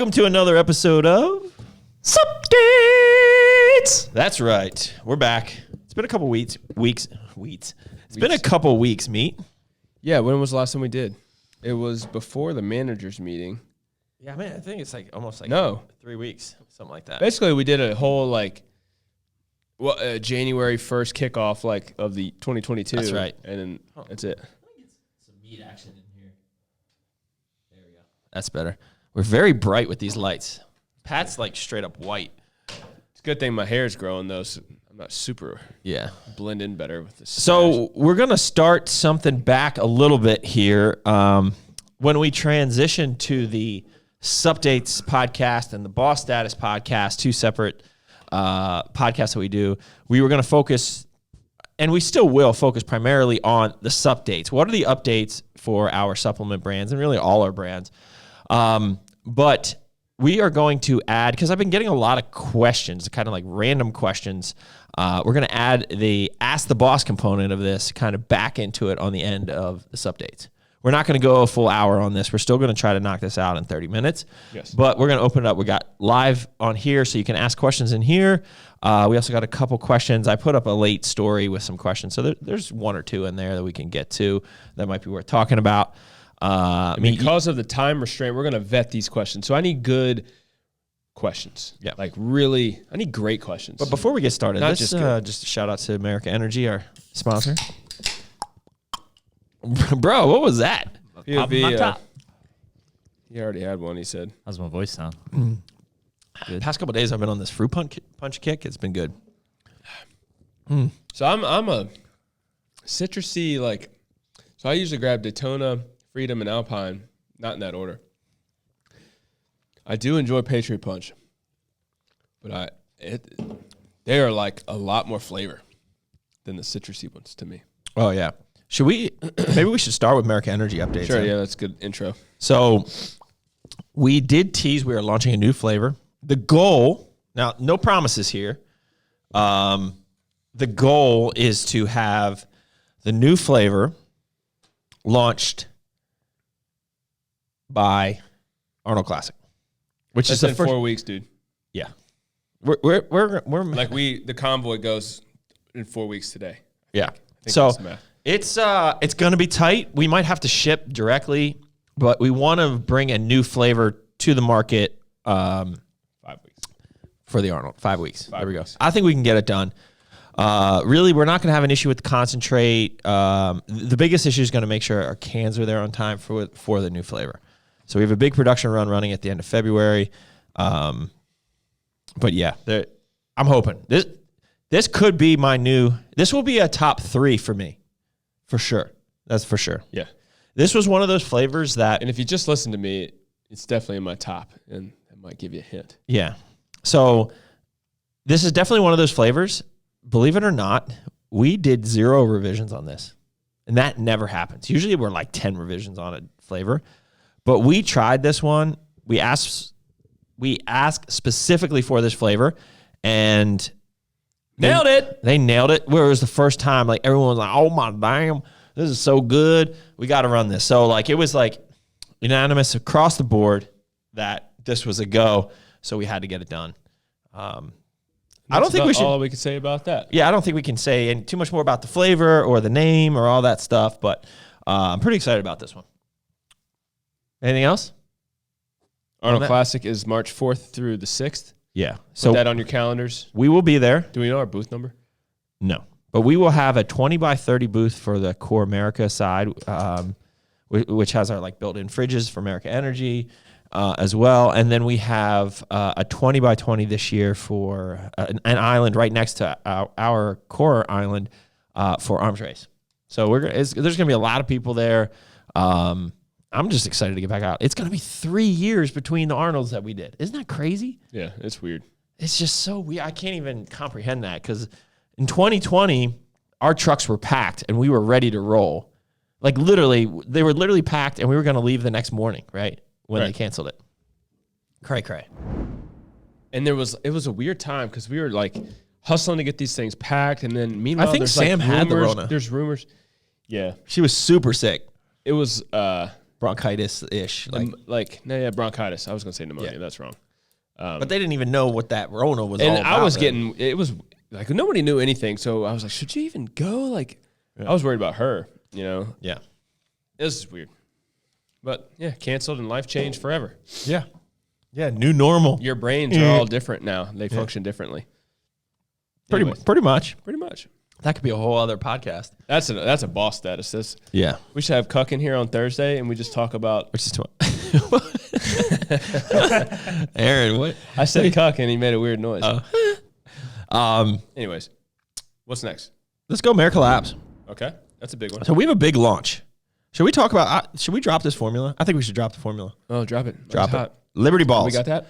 Welcome to another episode of Suppdates. That's right. We're back. It's been a couple weeks. It's been a couple weeks, Meat. Yeah, when was the last time we did? It was before the managers meeting. Yeah, man, I think it's like almost like 3 weeks, something like that. Basically, we did a whole January 1st kickoff of the 2022. That's right. And then that's it. Some meat action in here. There we go. That's better. We're very bright with these lights. Pat's like straight up white. It's a good thing my hair's growing though, so I'm not super blend in better with this. So we're gonna start something back a little bit here. When we transition to the Suppdates podcast and the Boss Status podcast, two separate podcasts that we do, we were going to focus, and we still will focus primarily on the Suppdates. What are the updates for our supplement brands and really all our brands? But we are going to add, because I've been getting a lot of questions, kind of like random questions. We're going to add the Ask the Boss component of this kind of back into it on the end of the Suppdates. We're not going to go a full hour on this. We're still going to try to knock this out in 30 minutes. Yes. But we're going to open it up. We got live on here, so you can ask questions in here. We also got a couple questions. I put up a late story with some questions. So there's one or two in there that we can get to that might be worth talking about. Because of the time restraint, we're going to vet these questions. So I need good questions. Yeah. I need great questions. But before we get started, Not let's just just a shout out to Merica Energy, our sponsor. Bro, what was that? POV, he already had one, he said. How's my voice sound? The past couple of days, I've been on this fruit punch kick. It's been good. So I'm a citrusy, so I usually grab Daytona, Freedom, and Alpine, not in that order. I do enjoy Patriot Punch, but they are a lot more flavor than the citrusy ones to me. Oh, yeah. Maybe we should start with Merica Energy updates. Sure, yeah, that's a good intro. So we did tease we are launching a new flavor. The goal, now no promises here. The goal is to have the new flavor launched by Arnold Classic, which That's is the in first 4 weeks, dude. Yeah. We're the convoy goes in 4 weeks today. Yeah. So it's going to be tight. We might have to ship directly, but we want to bring a new flavor to the market 5 weeks. For the Arnold. 5 weeks. There we go. weeks. I think we can get it done. Really, we're not going to have an issue with the concentrate. The biggest issue is going to make sure our cans are there on time for the new flavor. So we have a big production run running at the end of February. But yeah, I'm hoping. This could be this will be a top 3 for me. For sure. That's for sure. Yeah. This was one of those flavors that... And if you just listen to me, it's definitely in my top, and it might give you a hint. Yeah. So this is definitely one of those flavors. Believe it or not, we did 0 revisions on this. And that never happens. Usually we're 10 revisions on a flavor. But we tried this one. We asked specifically for this flavor, and... Nailed it. They nailed it. Where it was the first time, everyone was like, "Oh my damn, this is so good. We got to run this." So it was unanimous across the board that this was a go. So we had to get it done. I don't think we should. All we could say about that. Yeah, I don't think we can say too much more about the flavor or the name or all that stuff. But I'm pretty excited about this one. Anything else? Arnold Classic is March 4th through the 6th. Yeah. Put that on your calendars. We will be there. Do we know our booth number? No. But we will have a 20 by 30 booth for the Core Merica side, which has our built-in fridges for Merica Energy as well. And then we have a 20 by 20 this year for an island right next to our Core island for Arms Race. So there's going to be a lot of people there. I'm just excited to get back out. It's going to be 3 years between the Arnolds that we did. Isn't that crazy? Yeah, it's weird. It's just so weird. I can't even comprehend that because in 2020, our trucks were packed and we were ready to roll. Literally, they were literally packed and we were going to leave the next morning, right? When they canceled it. Cray. And it was a weird time because we were hustling to get these things packed. And then meanwhile, I think Sam had the Rona. There's rumors. Yeah. She was super sick. It was... bronchitis-ish. Bronchitis. I was going to say pneumonia. Yeah. That's wrong. But they didn't even know what that Rona was And all about. I was it was like nobody knew anything. So I was like, should you even go? Like, I was worried about her, Yeah. It was weird. But yeah, canceled and life changed forever. Yeah. Yeah, new normal. Your brains are all different now. They function differently. Pretty much. Pretty much. That could be a whole other podcast. That's a boss status. Yeah. We should have Cuck in here on Thursday, and we just talk about. Which is what? Aaron, what? I said Cuck, and he made a weird noise. Anyways, what's next? Let's go Merica Labz. Okay, that's a big one. So we have a big launch. Should we talk about? Should we drop this formula? I think we should drop the formula. Oh, drop it. Drop it. Liberty Ballz. We got that.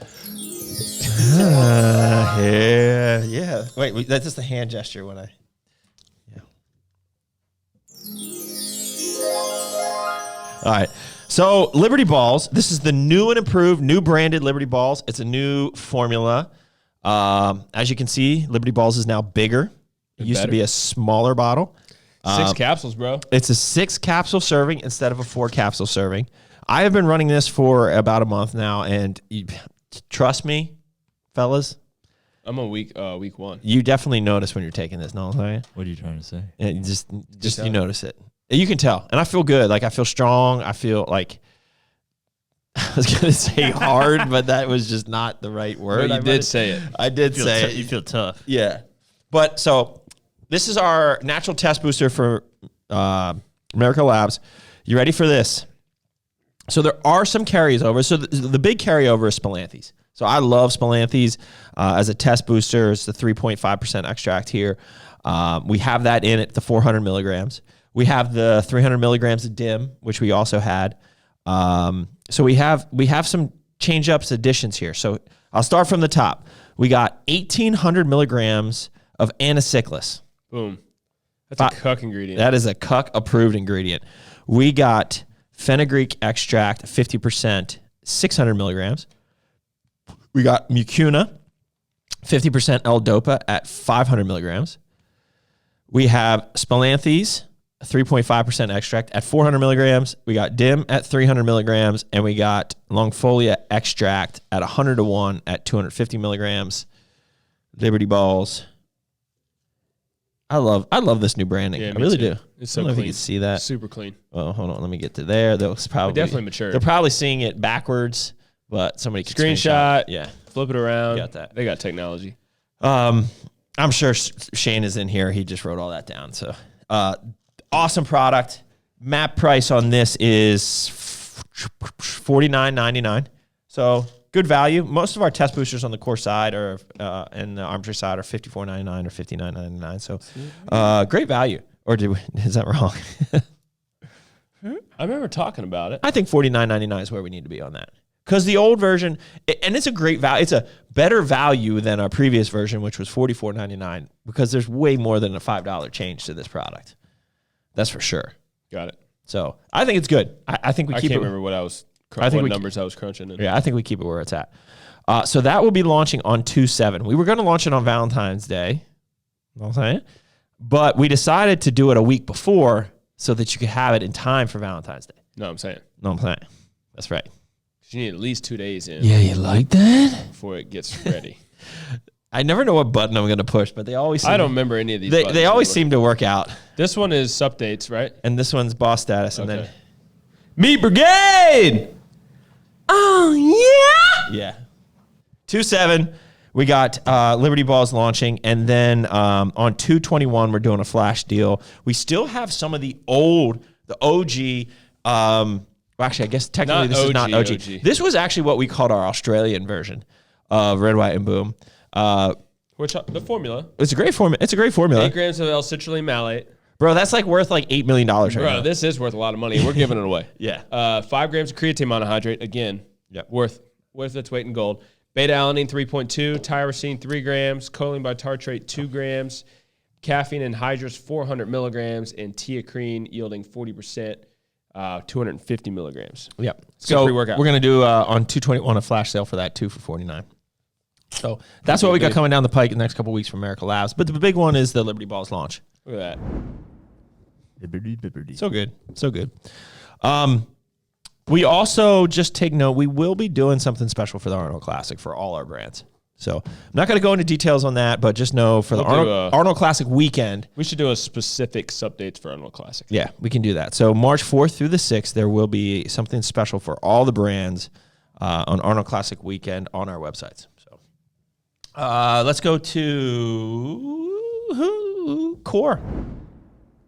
Yeah. Wait, that's just a hand gesture when I. Yeah. All right. So Liberty Ballz. This is the new and improved, new branded Liberty Ballz. It's a new formula. As you can see, Liberty Ballz is now bigger. It used to be a smaller bottle. 6 capsules, bro. It's a 6 capsule serving instead of a 4 capsule serving. I have been running this for about a month now, and trust me, fellas. I'm on week 1. You definitely notice when you're taking this. No, I'm What are you trying to say? and you just you notice it. You can tell, and I feel good. Like I feel strong. I feel like I was gonna say hard, but that was just not the right word. But you did say it. I did say it. You feel tough. Yeah. But so this is our natural test booster for Merica Labz. You ready for this? So there are some carryovers. So the big carryover is Spilanthes. So I love Spilanthes as a test booster. It's the 3.5% extract here. We have that in at the 400 milligrams. We have the 300 milligrams of DIM, which we also had. So we have some change-ups additions here. So I'll start from the top. We got 1,800 milligrams of anacyclus. Boom. That's a Cuck ingredient. That is a Cuck-approved ingredient. We got fenugreek extract, 50%, 600 milligrams. We got mucuna, 50% L-Dopa at 500 milligrams. We have Spilanthes, 3.5% extract at 400 milligrams. We got DIM at 300 milligrams, and we got Longfolia extract at 100-to-1 at 250 milligrams. Liberty Ballz. I love this new branding. Yeah, I really too. do. It's so I don't know clean. if you can see that. Super clean. Oh, hold on. Let me get to there. Those probably definitely matured. They're probably seeing it backwards, but somebody can Screenshot. Yeah. Flip it around. Got that. They got technology. I'm sure Shane is in here. He just wrote all that down. So, awesome product. MAP price on this is $49.99. So good value. Most of our test boosters on the core side or and the Armchair side are $54.99 or $59.99. So great value. Or is that wrong? I remember talking about it. I think $49.99 is where we need to be on that. Because the old version, and it's a great value. It's a better value than our previous version, which was $44.99, because there's way more than a $5 change to this product. That's for sure. Got it. So I think it's good. I think we keep it. I can't remember what I was. What numbers I was crunching in. Yeah, I think we keep it where it's at. So that will be launching on 2/7. We were going to launch it on Valentine's Day, you know what I'm saying? But we decided to do it a week before so that you could have it in time for Valentine's Day. No, I'm saying. No, I'm saying. That's right. You need at least 2 days in. Yeah, you like that? Before it gets ready. I never know what button I'm going to push, but they always seem I don't remember any of these. They always seem to work out. This one is Suppdates, right? And this one's boss status. And then Meat Brigade! Oh, yeah. Yeah. 2/7, we got Liberty Ballz launching. And then on 2/21, we're doing a flash deal. We still have some of the OG, well, actually, I guess technically this is not OG. This was actually what we called our Australian version of Red, White, and Boom. Which the formula? It's a great formula. 8 grams of L-citrulline malate. Bro, that's like worth like $8 million right now. Bro, this is worth a lot of money. We're giving it away. Yeah. 5 grams of creatine monohydrate. Again, worth its weight in gold. Beta-alanine 3.2, tyrosine 3 grams, choline bitartrate 2 grams, caffeine anhydrous 400 milligrams, and teacrine yielding 40%. 250 milligrams. Yep. So we're going to do on 2/21 a flash sale for that too for $49. So that's what we got coming down the pike in the next couple of weeks from Merica Labz. But the big one is the Liberty Ballz launch. Look at that. So good. So good. We also just take note, we will be doing something special for the Arnold Classic for all our brands. So I'm not going to go into details on that, but just know for the Arnold Classic weekend. We should do a specific Suppdates for Arnold Classic. Yeah, we can do that. So March 4th through the 6th, there will be something special for all the brands on Arnold Classic weekend on our websites. So let's go to Core.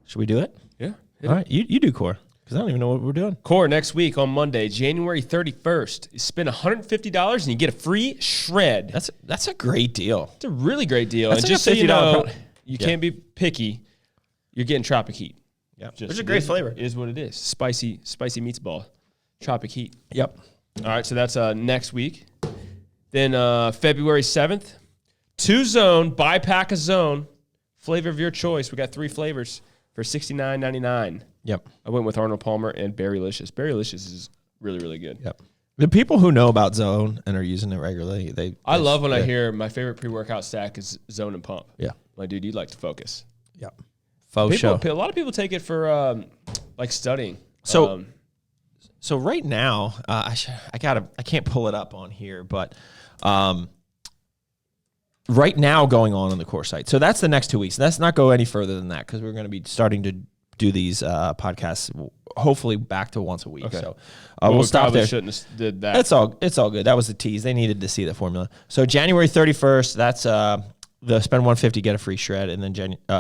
Should we do it? Yeah. All right, you do Core. I don't even know what we're doing. Core next week on Monday, January 31st. You spend $150 and you get a free shred. That's a great deal. It's a really great deal. That's and like just so you know, you Yeah. can't be picky. You're getting Tropic Heat. Yeah, It's a great flavor. It is what it is. Spicy meats ball. Tropic Heat. Yep. All right, so that's next week. Then February 7th, 2-zone, buy pack a zone, flavor of your choice. We got 3 flavors for $69.99. Yep. I went with Arnold Palmer and Berrylicious. Berrylicious is really, really good. Yep. The people who know about Zone and are using it regularly, I love when I hear my favorite pre-workout stack is Zone and Pump. Yeah. Like, dude, you'd like to focus. Yep. Faux show. A lot of people take it for like studying. So right now, I can't pull it up on here, but right now going on the Core site. So that's the next 2 weeks. Let's not go any further than that because we're going to be starting to do these podcasts hopefully back to once a week. Okay. So we'll stop there. Shouldn't have did that. It's all good. That was the tease. They needed to see the formula. So January 31st, that's the spend $150 get a free shred, and then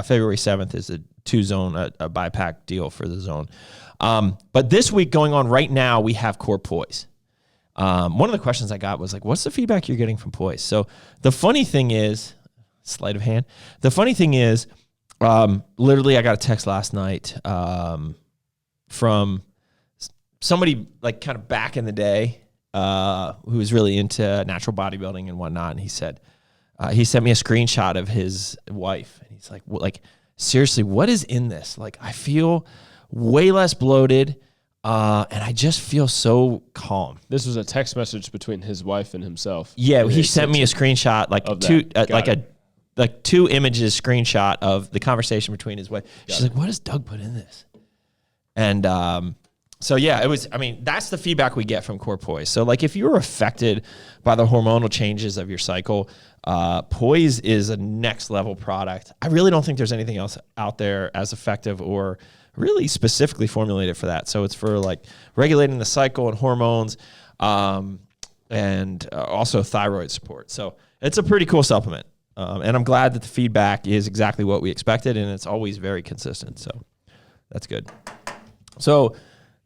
February 7th is a 2-zone a buy pack deal for the zone. But this week going on right now, we have Core Poise. One of the questions I got was like, what's the feedback you're getting from Poise? So the funny thing is, sleight of hand. The funny thing is, literally I got a text last night from somebody like kind of back in the day who was really into natural bodybuilding and whatnot. And he said, he sent me a screenshot of his wife. And he's like, seriously, what is in this? Like, I feel way less bloated. And I just feel so calm. This was a text message between his wife and himself. Yeah, he sent me a screenshot, like like 2 images screenshot of the conversation between his wife. She's like, "What does Doug put in this?" And so yeah, it was. I mean, that's the feedback we get from Core Poise. So like, if you're affected by the hormonal changes of your cycle, Poise is a next level product. I really don't think there's anything else out there as effective or really specifically formulated for that. So it's for like regulating the cycle and hormones, and also thyroid support. So it's a pretty cool supplement. And I'm glad that the feedback is exactly what we expected, and it's always very consistent. So that's good. So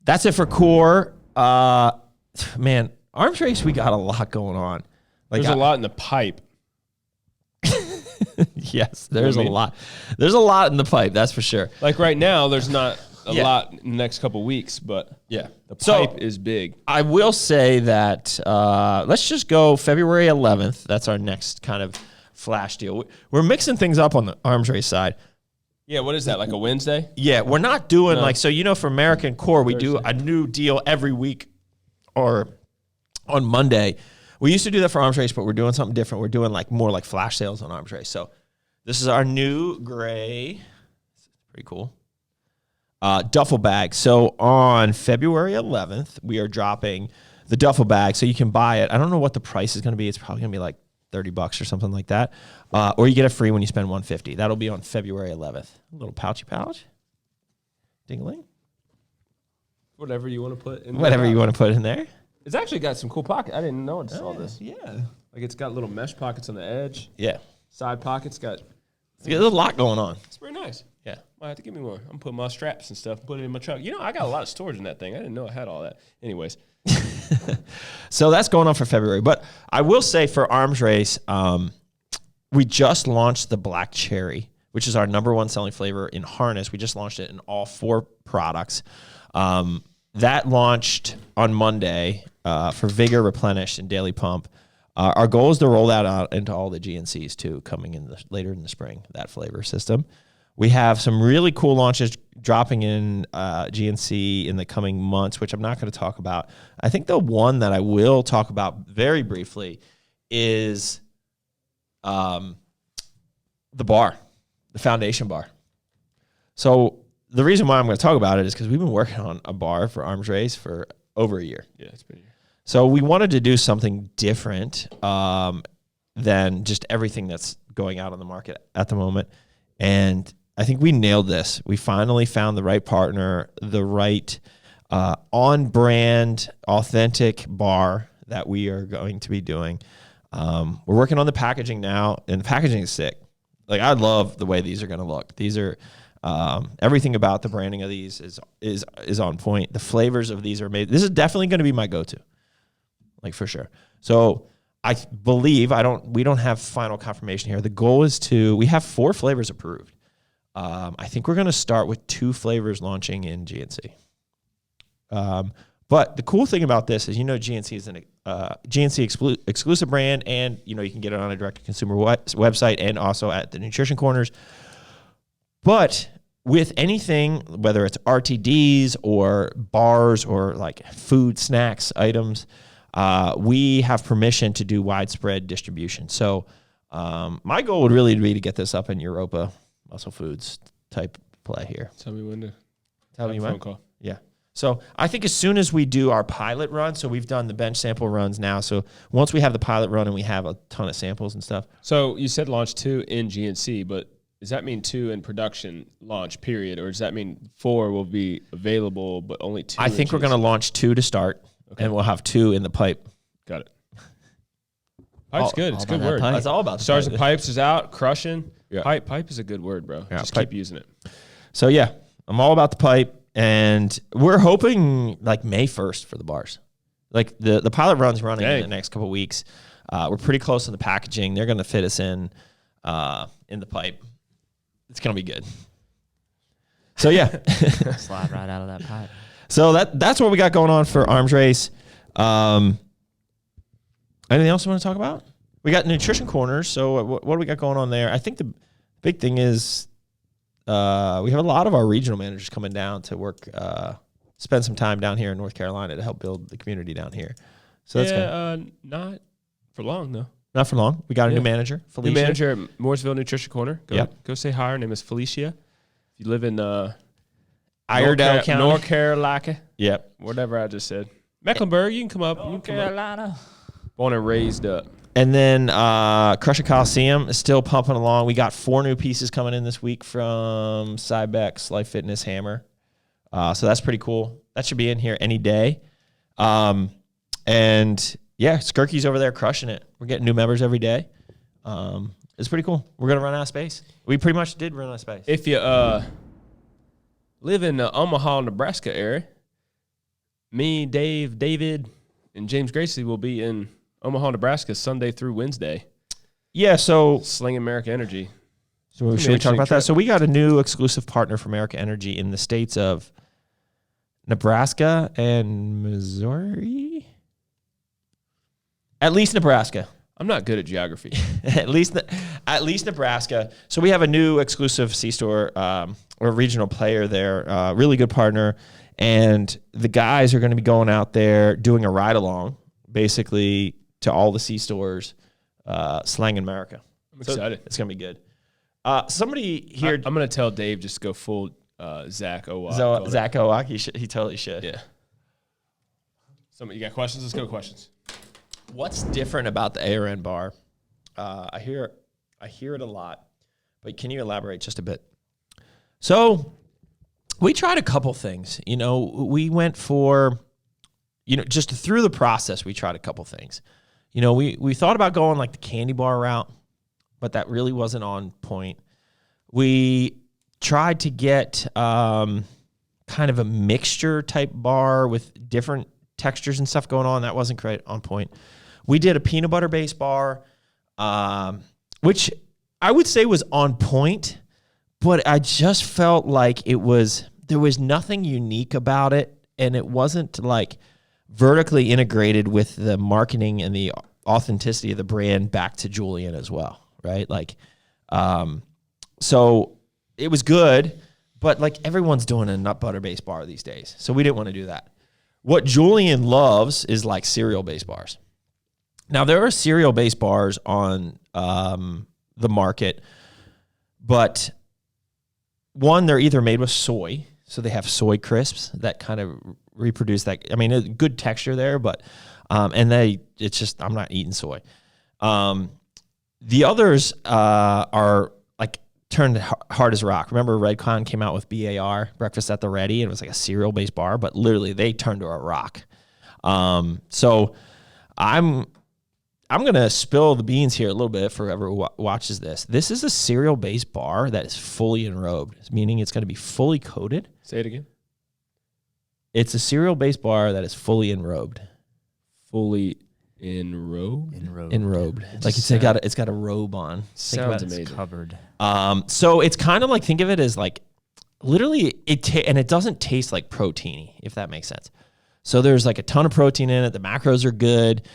that's it for Core. Man, arms race, we got a lot going on. Like, there's a lot in the pipe. Yes, there's a lot. There's a lot in the pipe, that's for sure. Like right now, there's not a lot in the next couple weeks, but yeah, the pipe is big. I will say that let's just go February 11th. That's our next kind of flash deal. We're mixing things up on the arms race side. Yeah, what is that, like a Wednesday? Yeah, we're not doing for Merica and Core, we do a new deal every week or on Monday. We used to do that for arms race, but we're doing something different. We're doing more like flash sales on arms race. So this is our new gray, pretty cool, duffel bag. So on February 11th, we are dropping the duffel bag so you can buy it. I don't know what the price is going to be. It's probably going to be like $30 or something like that. Or you get it free when you spend $150. That'll be on February 11th. A little pouchy pouch. Ding-a-ling. Whatever you want to put in there. Whatever you want to put in there. It's actually got some cool pockets. I didn't know I saw this. Yeah. Like, it's got little mesh pockets on the edge. Yeah. Side pockets There's a lot going on. It's very nice. Yeah. Might have to give me more. I'm putting my straps and stuff, put it in my truck. I got a lot of storage in that thing. I didn't know I had all that. Anyways. So that's going on for February. But I will say for arms race, we just launched the Black Cherry, which is our #1 selling flavor in harness. We just launched it in all 4 products. That launched on Monday for Vigor, Replenish, and Daily Pump. Our goal is to roll that out into all the GNCs too, coming in later in the spring, that flavor system. We have some really cool launches dropping in GNC in the coming months, which I'm not going to talk about. I think the one that I will talk about very briefly is the bar, the foundation bar. So the reason why I'm going to talk about it is because we've been working on a bar for arms race for over a year. Yeah, it's been a year. So we wanted to do something different than just everything that's going out on the market at the moment. And I think we nailed this. We finally found the right partner, the right on-brand, authentic bar that we are going to be doing. We're working on the packaging now, and the packaging is sick. Like, I love the way these are going to look. These are everything about the branding of these is on point. The flavors of these are made. This is definitely going to be my go-to, like, for sure. So I believe we don't have final confirmation here. The goal is we have 4 flavors approved. I think we're going to start with 2 flavors launching in GNC. But the cool thing about this is, GNC is an GNC exclusive brand, and you can get it on a direct-to-consumer website and also at the Nutrition Corners. But with anything, whether it's RTDs or bars or like food snacks items, we have permission to do widespread distribution. So my goal would really be to get this up in Europa, Muscle Foods type play here. Tell me when to Tell me have a when. phone call. Yeah. So I think as soon as we do our pilot run, so we've done the bench sample runs now. So once we have the pilot run and we have a ton of samples and stuff. So you said launch 2 in GNC, but does that mean 2 in production launch period, or does that mean 4 will be available but only 2? I think we're going to launch 2 to start, and we'll have 2 in the pipe. Got it. Pipe's good. It's a good word. That's all about the Stars pipe. and Pipes is out, crushing. Yeah. Pipe is a good word, bro. Yeah, Just pipe. keep using it. So yeah, I'm all about the pipe, and we're hoping like May 1st for the bars. Like the pilot run's running in the next couple of weeks. We're pretty close to the packaging. They're going to fit us in the pipe. It's going to be good. So yeah, Slide right out of that pipe. so that's what we got going on for Arms Race. Anything else you want to talk about? We got Nutrition Corners. So what do we got going on there? I think the big thing is we have a lot of our regional managers coming down to work, spend some time down here in North Carolina to help build the community down here. So that's good. Not for long, though. Not for long. We got a new manager, Felicia. New manager at Mooresville Nutrition Corner. Go say hi. Her name is Felicia. If you live in Iredell County. North Carolina. Yep. Whatever I just said. Mecklenburg, you can come up. North Carolina. Born and raised up. And then Crush It Coliseum is still pumping along. We got 4 new pieces coming in this week from Cybex Life Fitness Hammer. So that's pretty cool. That should be in here any day. And yeah, Skirky's over there crushing it. We're getting new members every day. It's pretty cool. We're going to run out of space. We pretty much did run out of space. If you live in the Omaha, Nebraska area, me, Dave, David, and James Gracie will be in Omaha, Nebraska, Sunday through Wednesday. Yeah, so Slinging Merica Energy. should we talk about that? So we got a new exclusive partner for Merica Energy in the states of Nebraska and Missouri. At least Nebraska. I'm not good at geography. at least Nebraska. So we have a new exclusive C-store or regional player there, really good partner. And the guys are going to be going out there doing a ride-along, basically, to all the C-stores, slanging America. I'm excited. It's going to be good. Somebody here... I'm going to tell Dave just go full Zach Owak. Zach Owak, he totally should. Yeah. You got questions? Let's go to questions. What's different about the ARN bar? I hear it a lot, but can you elaborate just a bit? So we tried a couple things. We went for, just through the process, we tried a couple things. We thought about going like the candy bar route, but that really wasn't on point. We tried to get kind of a mixture type bar with different textures and stuff going on. That wasn't great on point. We did a peanut butter based bar, which I would say was on point, but I just felt like there was nothing unique about it, and it wasn't like vertically integrated with the marketing and the authenticity of the brand back to Julian as well, right? So it was good, but like everyone's doing a nut butter based bar these days, so we didn't want to do that. What Julian loves is like cereal based bars. Now, there are cereal-based bars on the market, but one, they're either made with soy, so they have soy crisps that kind of reproduce that. I mean, a good texture there, but it's just I'm not eating soy. The others are like turned hard as rock. Remember, Redcon came out with BAR, Breakfast at the Ready, and it was like a cereal based bar, but literally they turned to a rock. So I'm gonna spill the beans here a little bit for whoever watches this. This is a cereal based bar that is fully enrobed, meaning it's gonna be fully coated. Say it again. It's a cereal based bar that is fully enrobed. Fully enrobed. Enrobed. Like it's got a robe on. Sounds amazing. Covered. So it's kind of like, think of it as like literally and it doesn't taste like proteiny, if that makes sense. So there's like a ton of protein in it. The macros are good.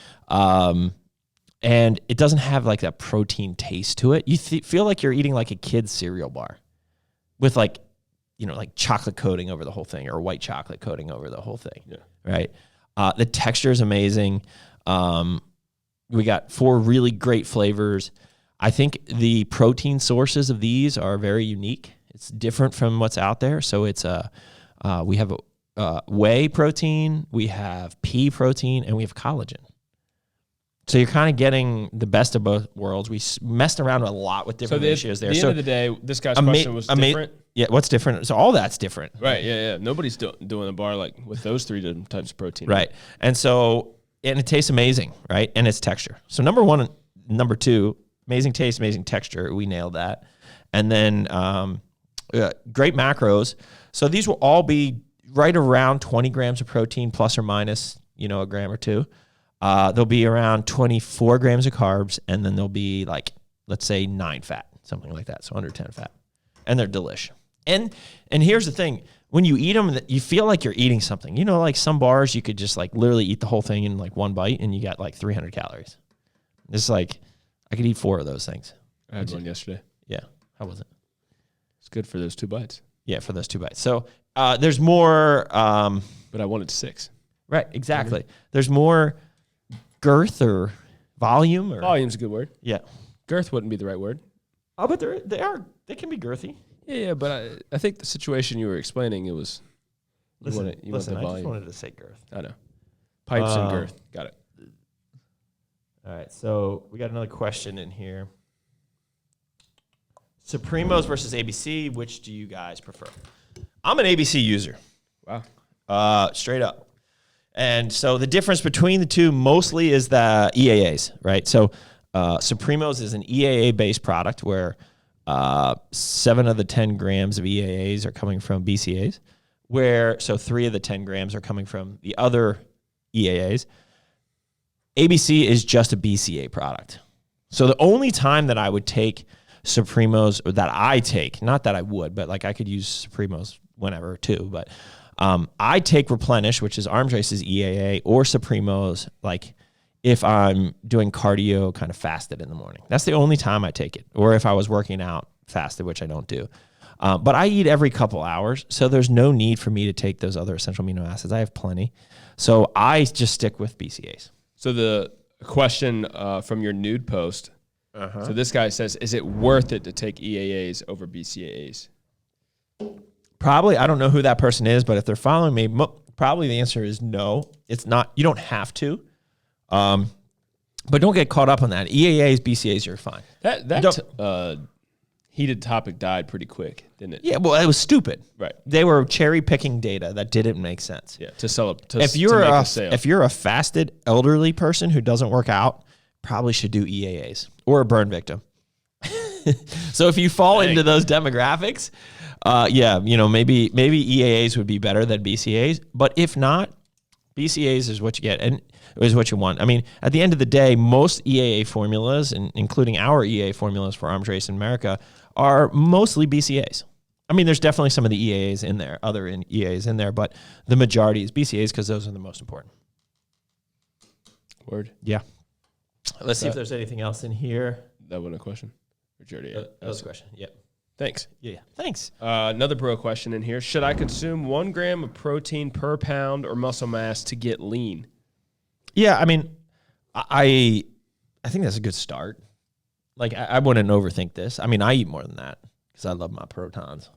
And it doesn't have like that protein taste to it. You feel like you're eating like a kid's cereal bar with like, like chocolate coating over the whole thing or white chocolate coating over the whole thing. Yeah. Right. The texture is amazing. We got 4 really great flavors. I think the protein sources of these are very unique. It's different from what's out there. So it's we have whey protein, we have pea protein, and we have collagen. So you're kind of getting the best of both worlds. We messed around a lot with different ratios there. At the end of the day, this guy's question was different. Yeah, what's different? So all that's different. Right, yeah. Nobody's doing a bar like with those 3 different types of protein. Right. And it tastes amazing, right? And its texture. So number 1 and number 2, amazing taste, amazing texture. We nailed that. And then great macros. So these will all be right around 20 grams of protein plus or minus, a gram or 2. There'll be around 24 grams of carbs, and then there'll be like, let's say 9 fat, something like that. So under 10 fat. And they're delish. And here's the thing. When you eat them, you feel like you're eating something. Like some bars, you could just like literally eat the whole thing in like one bite, and you got like 300 calories. It's like, I could eat 4 of those things. I had one yesterday. Yeah. How was it? It's good for those 2 bites. Yeah, for those 2 bites. So there's more. But I wanted 6. Right, exactly. Mm-hmm. There's more girth or volume. Volume's a good word. Yeah. Girth wouldn't be the right word. Oh, but they can be girthy. Yeah, but I think the situation you were explaining, it was. Listen, want the volume. I just wanted to say girth. I know. Pipes and girth. Got it. All right, so we got another question in here. Supremos versus ABC, which do you guys prefer? I'm an ABC user. Wow. Straight up. And so the difference between the two mostly is the EAAs, right? So Supremos is an EAA-based product where 7 of the 10 grams of EAAs are coming from BCAAs, so 3 of the 10 grams are coming from the other EAAs. ABC is just a BCA product. So the only time that I would take Supremos, or that I take, not that I would, but like I could use Supremos whenever too, but I take Replenish, which is Arms Race's EAA, or Supremos, like if I'm doing cardio kind of fasted in the morning. That's the only time I take it. Or if I was working out fasted, which I don't do. But I eat every couple hours, so there's no need for me to take those other essential amino acids. I have plenty. So I just stick with BCAAs. So the question from your nude post, so this guy says, is it worth it to take EAAs over BCAAs? Probably. I don't know who that person is, but if they're following me, probably the answer is no. It's not. You don't have to. But don't get caught up on that. EAAs, BCAAs, you're fine. That heated topic died pretty quick, didn't it? Yeah, well, it was stupid. Right. They were cherry picking data that didn't make sense. Yeah, to sell it. If you're a fasted elderly person who doesn't work out, probably should do EAAs or a burn victim. So if you fall into those demographics, maybe EAAs would be better than BCAAs. But if not, BCAAs is what you get and is what you want. I mean, at the end of the day, most EAA formulas, including our EAA formulas for Arms Race and Merica, are mostly BCAAs. I mean, there's definitely some of the EAAs in there, EAAs in there, but the majority is BCAAs because those are the most important. Word. Yeah. Let's see if there's anything else in here. That wasn't a question. That was a question. Yep. Thanks. Yeah. Thanks. Another bro question in here. Should I consume 1 gram of protein per pound or muscle mass to get lean? Yeah, I mean, I think that's a good start. Like, I wouldn't overthink this. I mean, I eat more than that because I love my protons.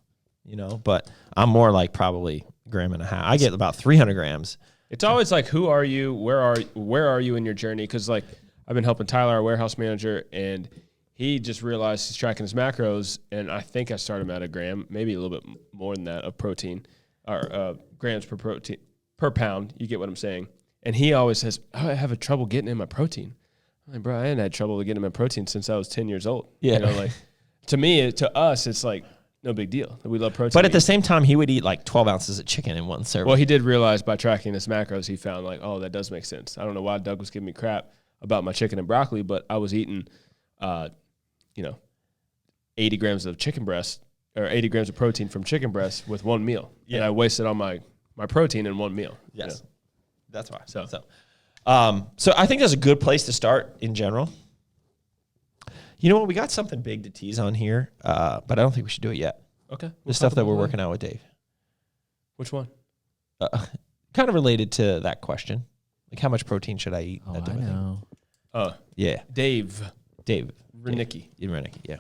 you know, but I'm more like probably a gram and a half. I get about 300 grams. It's always like, who are you? Where are you in your journey? Because like I've been helping Tyler, our warehouse manager, and he just realized he's tracking his macros, and I think I started him at a gram, maybe a little bit more than that of protein, or grams per pound. You get what I'm saying? And he always says, oh, I have a trouble getting in my protein. I'm like, bro, I ain't had trouble getting in my protein since I was 10 years old. Yeah. You know, like to us, it's like no big deal. We love protein. But at the same time, he would eat like 12 ounces of chicken in one serving. Well, he did realize by tracking his macros, he found like, oh, that does make sense. I don't know why Doug was giving me crap about my chicken and broccoli, but I was eating, 80 grams of chicken breast or 80 grams of protein from chicken breast with one meal. Yeah. And I wasted all my protein in one meal. Yes. You know? That's why. So I think that's a good place to start in general. You know what? We got something big to tease on here, but I don't think we should do it yet. Okay. The stuff that we're working out with Dave. Which one? Kind of related to that question. Like, how much protein should I eat? Oh, I know. Yeah. Dave. Renicki. Renicki, yeah.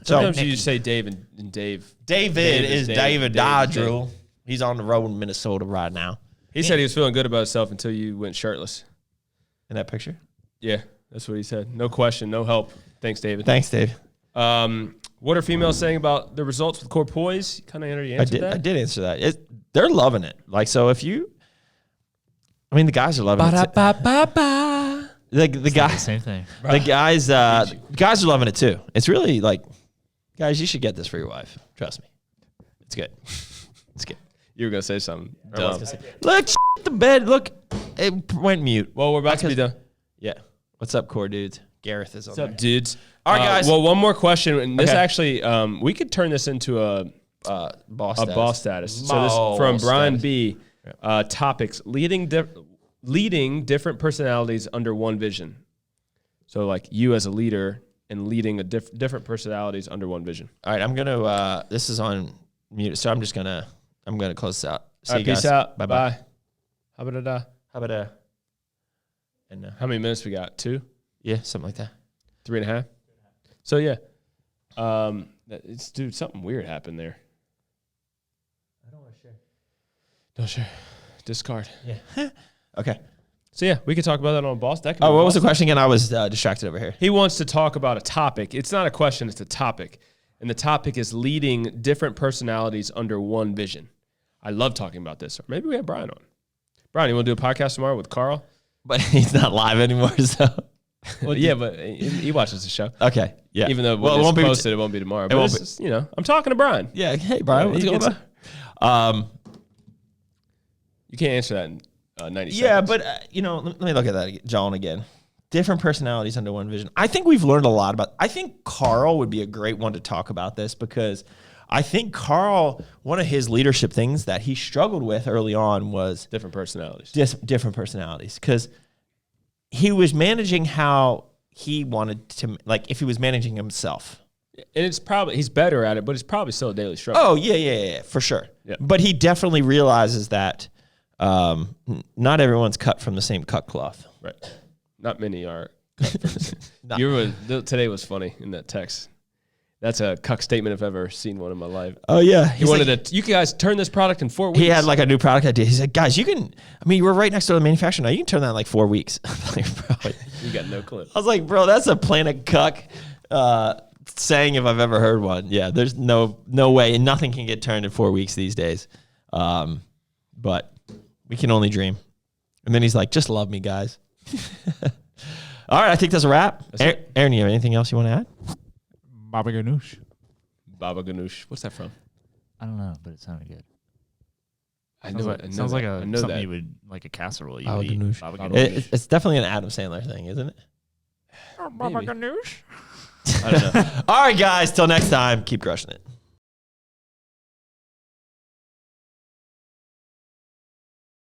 Sometimes you just say Dave and Dave. David is David Dodrill. He's on the road in Minnesota right now. He said he was feeling good about himself until you went shirtless. In that picture? Yeah, that's what he said. No question, no help. Thanks, David. Thanks, Dave. What are females saying about the results with Core Poise? Kind of already answered that. I did answer that. They're loving it. Like, so if you, I mean, the guys are loving it. The guys, Same thing. the guys are loving it too. It's really like, guys, you should get this for your wife. Trust me. It's good. It's good. You were going to say something. Look, the bed. Look, it went mute. Well, we're about to be done. Yeah. What's up, Core dudes? Gareth is on What's up, there. dudes? All right, guys. Well, one more question. And this Okay. actually, we could turn this into a Boss status. So this from Brian B. Topics: leading different personalities under one vision. So like you as a leader and leading a different personalities under one vision. All right, I'm gonna. This is on mute, so I'm gonna close this out. See All you right, guys. peace out. Bye. Bye. How about And how many minutes we got? 2? yeah, something like that. 3.5. So yeah, dude, something weird happened there. I don't want to share. Don't share. Discard. Yeah. Okay. So yeah, we could talk about that on Boss. That could be Oh, what was Boss. the question again? I was distracted over here. He wants to talk about a topic. It's not a question, it's a topic. And the topic is leading different personalities under one vision. I love talking about this. Or maybe we have Brian on. Brian, you want to do a podcast tomorrow with Carl? But he's not live anymore, so. Well, yeah, but he watches the show. Okay. Yeah. Even though well, it's it won't posted, be. it won't be tomorrow. it But won't it's just, I'm talking to Brian. Yeah. Hey, Brian. What's he going gets on? You can't answer that in 90 seconds. Yeah, but let me look at that, John, again. Different personalities under one vision. I think we've learned a lot about. I think Carl would be a great one to talk about this because I think Carl, one of his leadership things that he struggled with early on was different personalities. different personalities because he was managing how he wanted to, like if he was managing himself. And it's probably, he's better at it, but it's probably still a daily struggle. Oh, yeah, for sure. Yeah. But he definitely realizes that not everyone's cut from the same cut cloth. Right. Not many are cut from the same. Today was funny in that text. That's a cuck statement if I've ever seen one in my life. Oh, yeah. He wanted to, you guys turn this product in 4 weeks. He had like a new product idea. He said, guys, we're right next to the manufacturer now. You can turn that in like 4 weeks. Like, bro, You got no clue. I was like, bro, that's a Planet Cuck saying if I've ever heard one. Yeah, there's no way. And nothing can get turned in 4 weeks these days. But we can only dream. And then he's like, just love me, guys. All right, I think that's a wrap. Aaron, you have anything else you want to add? Baba Ganoush. Baba Ganoush. What's that from? I don't know, but it sounded good. I know it. Sounds like something that. you would, like a casserole you Baba would eat. Ganoush. Baba Ganoush. It's definitely an Adam Sandler thing, isn't it? Baba Ganoush. I don't know. All right, guys, till next time, keep crushing it.